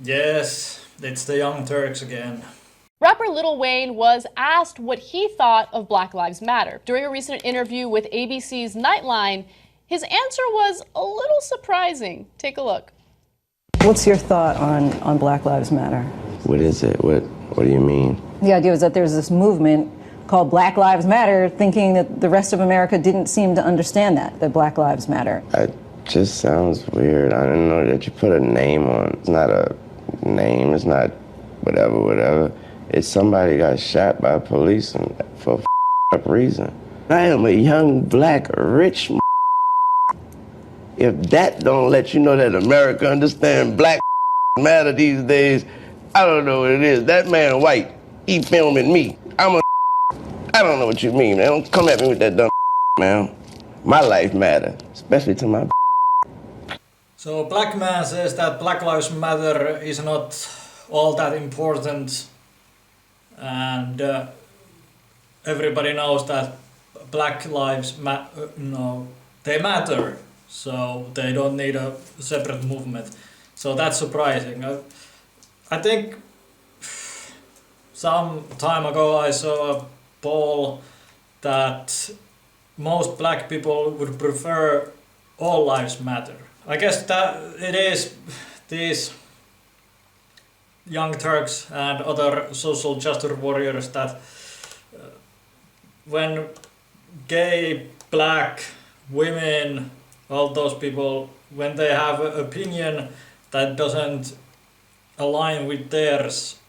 Yes, it's the Young Turks again. Rapper Lil Wayne was asked what he thought of Black Lives Matter. During a recent interview with ABC's Nightline, his answer was a little surprising. Take a look. What's your thought on Black Lives Matter? What is it? What do you mean? The idea was that there's this movement called Black Lives Matter, thinking that the rest of America didn't seem to understand that Black Lives Matter. It just sounds weird. I don't know that you put a name on. It's not a name. It's not whatever. It's somebody got shot by police and for a up reason. I am a young, black, rich. If that don't let you know that America understand Black matter these days, I don't know what it is. That man white, he filming me. I don't know what you mean, man. Don't come at me with that dumb man. My life matter, especially to my. So Black Man says that Black Lives Matter is not all that important, and everybody knows that Black Lives they matter, so they don't need a separate movement. So that's surprising. I think some time ago I saw a poll that most black people would prefer all lives matter. I guess that it is these young Turks and other social justice warriors that when gay, black, women, all those people, when they have an opinion that doesn't align with theirs,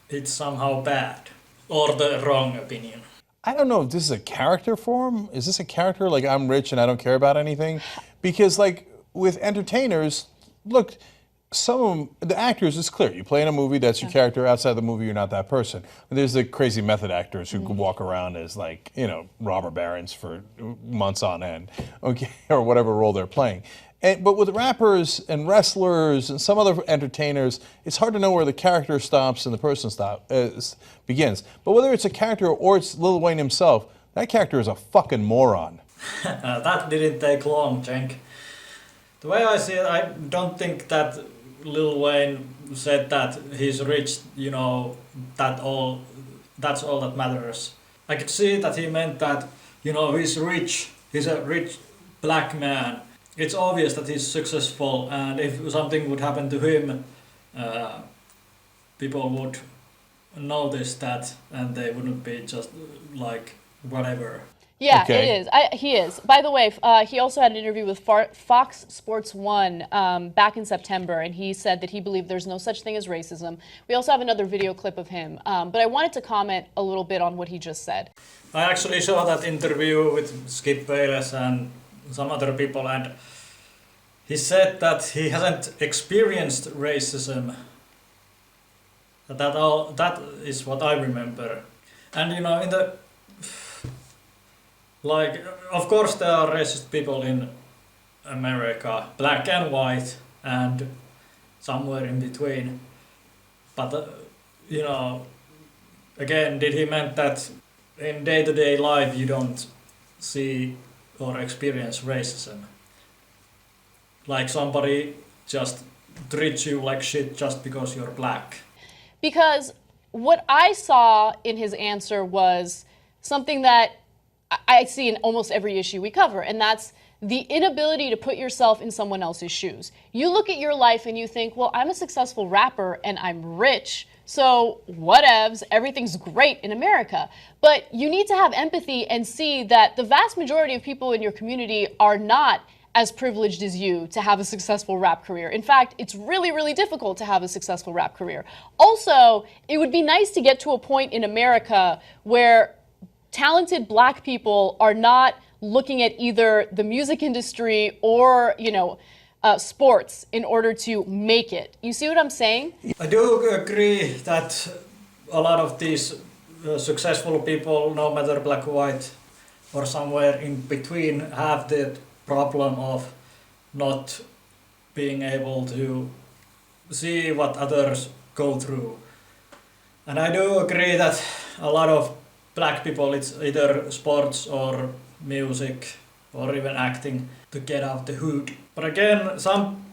it's somehow bad or the wrong opinion. I don't know if this is a character for him. Is this a character like I'm rich and I don't care about anything? Because like with entertainers, look, some of them, the actors, it's clear. You play in a movie, that's your character. Outside the movie, you're not that person. And there's the crazy method actors who could walk around as like, robber barons for months on end, okay, or whatever role they're playing. But with rappers and wrestlers and some other entertainers, it's hard to know where the character stops and the person begins. But whether it's a character or it's Lil Wayne himself, that character is a fucking moron. That didn't take long, Cenk. The way I see it, I don't think that Lil Wayne said that he's rich, that's all that matters. I could see that he meant that, he's rich, he's a rich black man. It's obvious that he's successful, and if something would happen to him, people would notice that, and they wouldn't be just like whatever. Yeah, Okay. it is. He is. By the way, he also had an interview with Fox Sports 1 back in September, and he said that he believed there's no such thing as racism. We also have another video clip of him, but I wanted to comment a little bit on what he just said. I actually saw that interview with Skip Bayless and some other people, and he said that he hasn't experienced racism. That is what I remember. And of course there are racist people in America, black and white, and somewhere in between. But again, did he meant that in day-to-day life you don't see or experience racism? Like somebody just treats you like shit just because you're black. Because what I saw in his answer was something that I see in almost every issue we cover, and that's the inability to put yourself in someone else's shoes. You look at your life and you think, well, I'm a successful rapper and I'm rich, so whatevs, everything's great in America. But you need to have empathy and see that the vast majority of people in your community are not as privileged as you to have a successful rap career. In fact, it's really, really difficult to have a successful rap career. Also, it would be nice to get to a point in America where talented black people are not looking at either the music industry or, sports in order to make it. You see what I'm saying? I do agree that a lot of these successful people, no matter black or white or somewhere in between, have the problem of not being able to see what others go through. And I do agree that a lot of black people, it's either sports or music or even acting to get out the hood. But again, some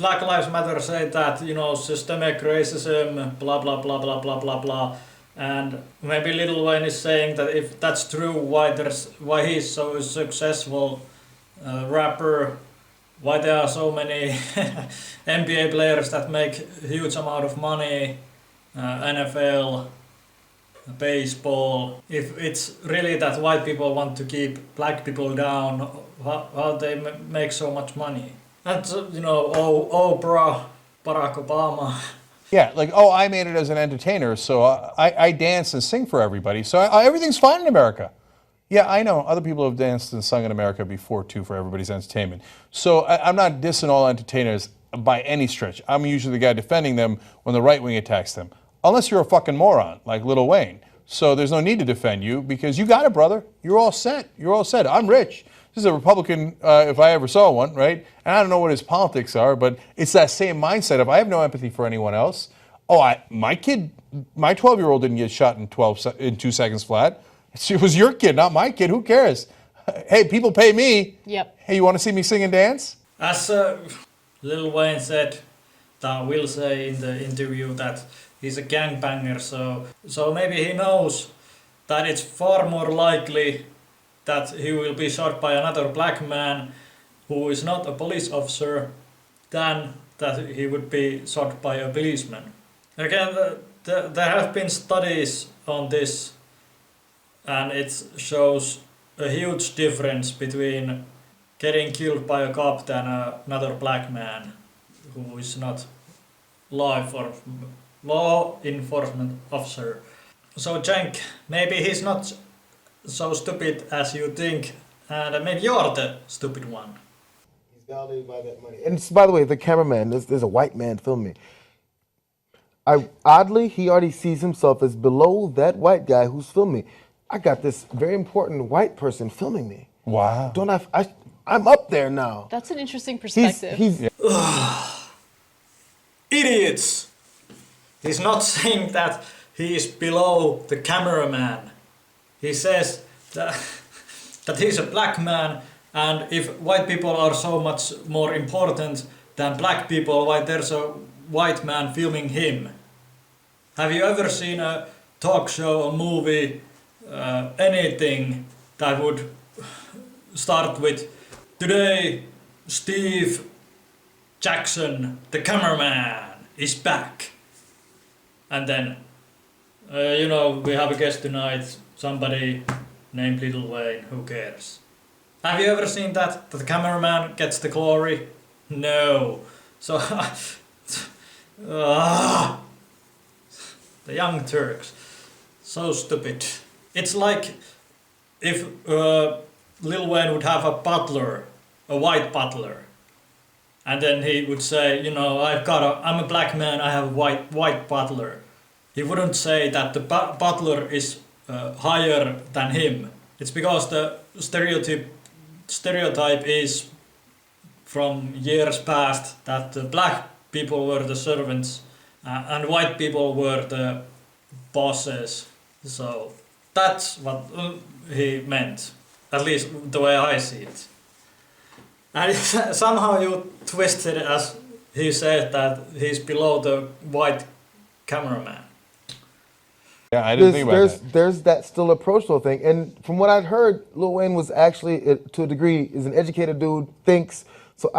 Black Lives Matter say that, you know, systemic racism, blah blah blah blah blah blah blah, and maybe Lil Wayne is saying that if that's true, why he's so successful rapper, why there are so many NBA players that make huge amount of money, NFL, baseball. If it's really that white people want to keep black people down, how they make so much money? And you know, Oprah, Barack Obama. Yeah, like, oh, I made it as an entertainer, so I dance and sing for everybody, so everything's fine in America. Yeah, I know. Other people have danced and sung in America before, too, for everybody's entertainment. So I'm not dissing all entertainers by any stretch. I'm usually the guy defending them when the right wing attacks them. Unless you're a fucking moron, like Lil Wayne. So there's no need to defend you, because you got it, brother. You're all set. You're all set. I'm rich. This is a Republican, if I ever saw one, right? And I don't know what his politics are, but it's that same mindset of I have no empathy for anyone else. Oh, my 12-year-old didn't get shot in 2 seconds flat. It was your kid, not my kid. Who cares? Hey, people pay me. Yep. Hey, you want to see me sing and dance? As Lil Wayne said, that will say in the interview that he's a gangbanger, so maybe he knows that it's far more likely that he will be shot by another black man who is not a police officer than that he would be shot by a policeman. Again, there have been studies on this, and it shows a huge difference between getting killed by a cop than another black man who is not law enforcement officer. So Cenk, maybe he's not so stupid as you think, and maybe you're the stupid one. He's validated by that money. And by the way, the cameraman, there's a white man filming. Oddly, he already sees himself as below that white guy who's filming. I got this very important white person filming me. Wow. I'm up there now. That's an interesting perspective. Idiots! He's not saying that he is below the cameraman. He says that he's a black man, and if white people are so much more important than black people, why there's a white man filming him? Have you ever seen a talk show, a movie, anything that would start with, today Steve Jackson, the cameraman, is back? And then, you know, we have a guest tonight, somebody named Lil Wayne, who cares? Have you ever seen that the cameraman gets the glory? No. So, the young Turks, so stupid. It's like if Lil Wayne would have a butler, a white butler, and then he would say, you know, I'm a black man, I have a white butler. He wouldn't say that the butler is higher than him. It's because the stereotype is from years past that the black people were the servants and white people were the bosses. So that's what he meant, at least the way I see it. And somehow you twisted it as he said that he's below the white cameraman. Yeah, I didn't think about that. There's that still approach to the thing. And from what I'd heard, Lil Wayne was actually, to a degree, is an educated dude, thinks. So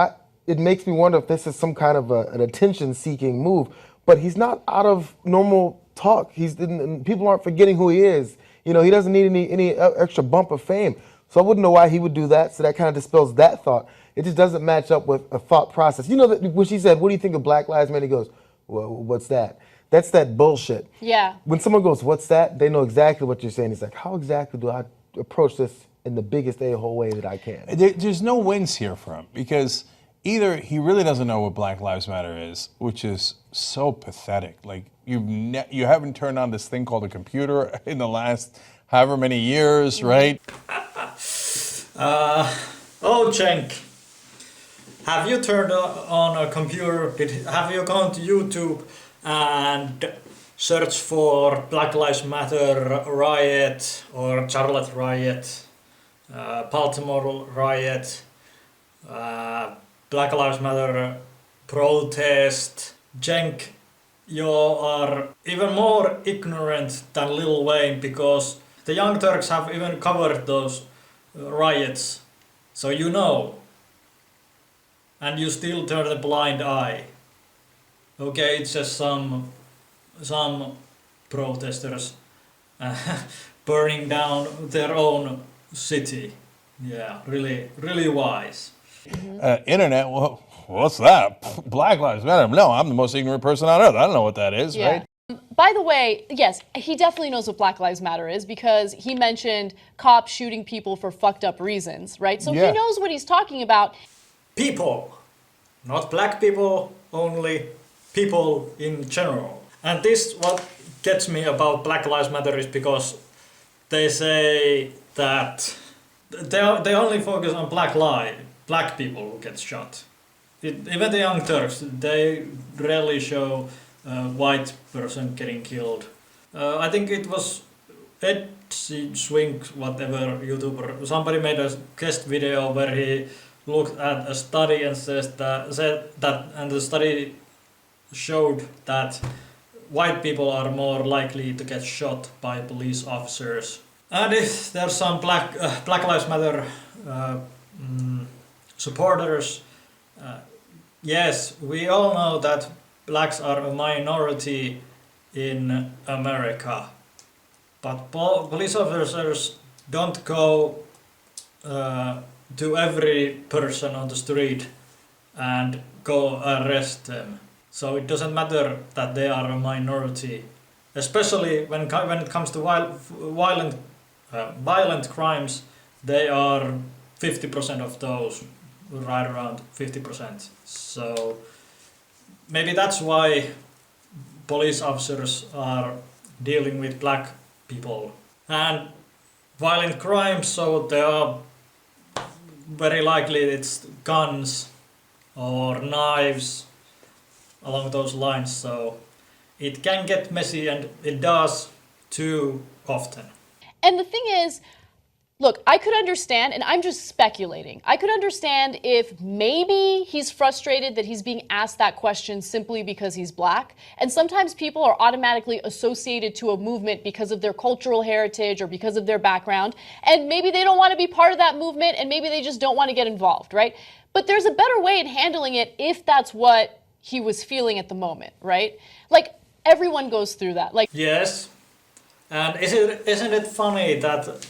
it makes me wonder if this is some kind of an attention-seeking move. But he's not out of normal talk. People aren't forgetting who he is. You know, he doesn't need any extra bump of fame. So I wouldn't know why he would do that. So that kind of dispels that thought. It just doesn't match up with a thought process. You know, that when she said, what do you think of Black Lives Matter? He goes, well, what's that? That's that bullshit. Yeah. When someone goes, what's that? They know exactly what you're saying. It's like, how exactly do I approach this in the biggest a-hole way that I can? There's no wins here for him, because either he really doesn't know what Black Lives Matter is, which is so pathetic. Like, you haven't turned on this thing called a computer in the last however many years, right? Cenk, have you turned on a computer? Have you gone to YouTube and searched for Black Lives Matter riot or Charlotte riot, Baltimore riot, Black Lives Matter protest. Cenk, you are even more ignorant than Lil Wayne because the Young Turks have even covered those riots. So you know. And you still turn a blind eye. Okay, it's just some protesters burning down their own city. Yeah, really wise. Internet, well, what's that? Black Lives Matter. No, I'm the most ignorant person on earth. I don't know what that is, right? By the way, yes, he definitely knows what Black Lives Matter is because he mentioned cops shooting people for fucked up reasons, right? So Yeah. he knows what he's talking about. People, not black people only, people in general. And this what gets me about Black Lives Matter is because they say that they only focus on black people who get shot. Even the Young Turks, they rarely show a white person getting killed. I think it was Cenk, whatever YouTuber, somebody made a guest video where he looked at a study and said that, and the study showed that white people are more likely to get shot by police officers. And if there's some Black Lives Matter supporters, yes, we all know that blacks are a minority in America, but police officers don't go to every person on the street and go arrest them. So it doesn't matter that they are a minority, especially when it comes to violent crimes. They are 50% of those, right around 50%. So maybe that's why police officers are dealing with black people and violent crimes. So they are very likely it's guns or knives along those lines. So it can get messy, and it does too often. And the thing is, look, I could understand, and I'm just speculating, I could understand if maybe he's frustrated that he's being asked that question simply because he's black. And sometimes people are automatically associated to a movement because of their cultural heritage or because of their background. And maybe they don't want to be part of that movement, and maybe they just don't want to get involved, right? But there's a better way in handling it if that's what he was feeling at the moment, right? Like, everyone goes through that. Like, Yes, and isn't it funny that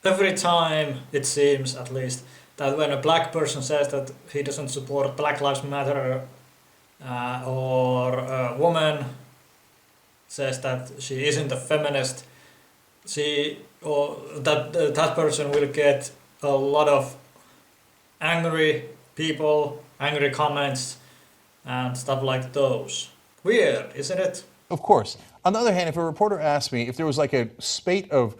every time, it seems at least, that when a black person says that he doesn't support Black Lives Matter, or a woman says that she isn't a feminist, that person will get a lot of angry people, angry comments, and stuff like those. Weird, isn't it? Of course. On the other hand, if a reporter asked me if there was like a spate of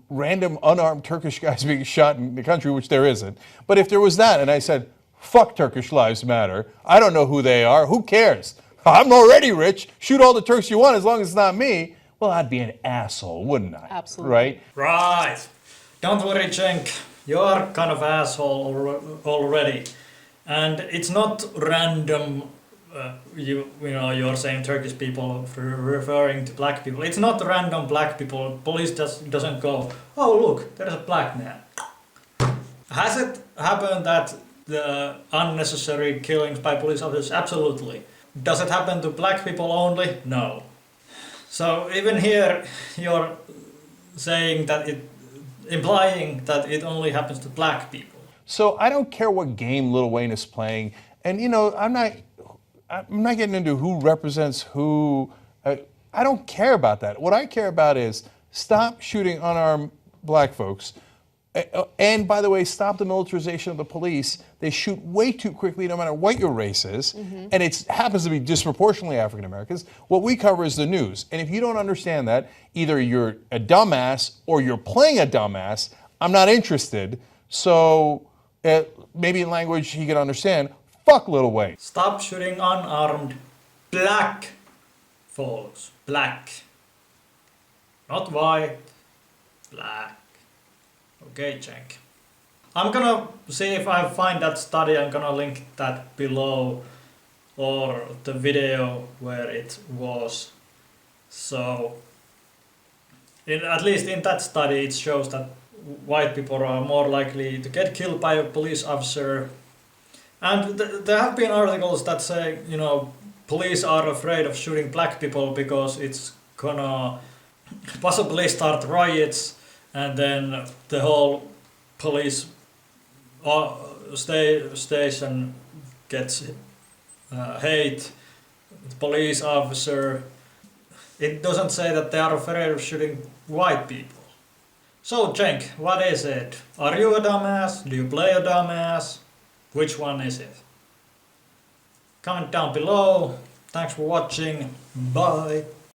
random unarmed Turkish guys being shot in the country, which there isn't, but if there was that and I said, fuck Turkish Lives Matter, I don't know who they are, who cares? I'm already rich, shoot all the Turks you want as long as it's not me, well, I'd be an asshole, wouldn't I? Absolutely. Right? Right. Don't worry, Cenk. You're kind of asshole already. And it's not random, you're saying Turkish people referring to black people. It's not random black people. Police doesn't go, oh look, there's a black man. Has it happened that the unnecessary killings by police officers? Absolutely. Does it happen to black people only? No. So even here you're saying that implying that it only happens to black people. So I don't care what game Lil Wayne is playing, and I'm not getting into who represents who. I don't care about that. What I care about is stop shooting unarmed black folks. And by the way, stop the militarization of the police. They shoot way too quickly no matter what your race is. And it happens to be disproportionately African Americans. What we cover is the news. And if you don't understand that, either you're a dumbass or you're playing a dumbass, I'm not interested. So maybe in language he can understand, fuck Lil Wayne. Stop shooting unarmed black folks. Black. Not white. Black. Okay, Cenk. I'm gonna see if I find that study. I'm gonna link that below. or the video where it was. So, at least in that study, it shows that white people are more likely to get killed by a police officer. And there have been articles that say, police are afraid of shooting black people because it's gonna possibly start riots, and then the whole police station gets hate the police officer. It doesn't say that they are afraid of shooting white people. So Cenk, what is it? Are you a dumbass? Do you play a dumbass? Which one is it? Comment down below. Thanks for watching. Bye.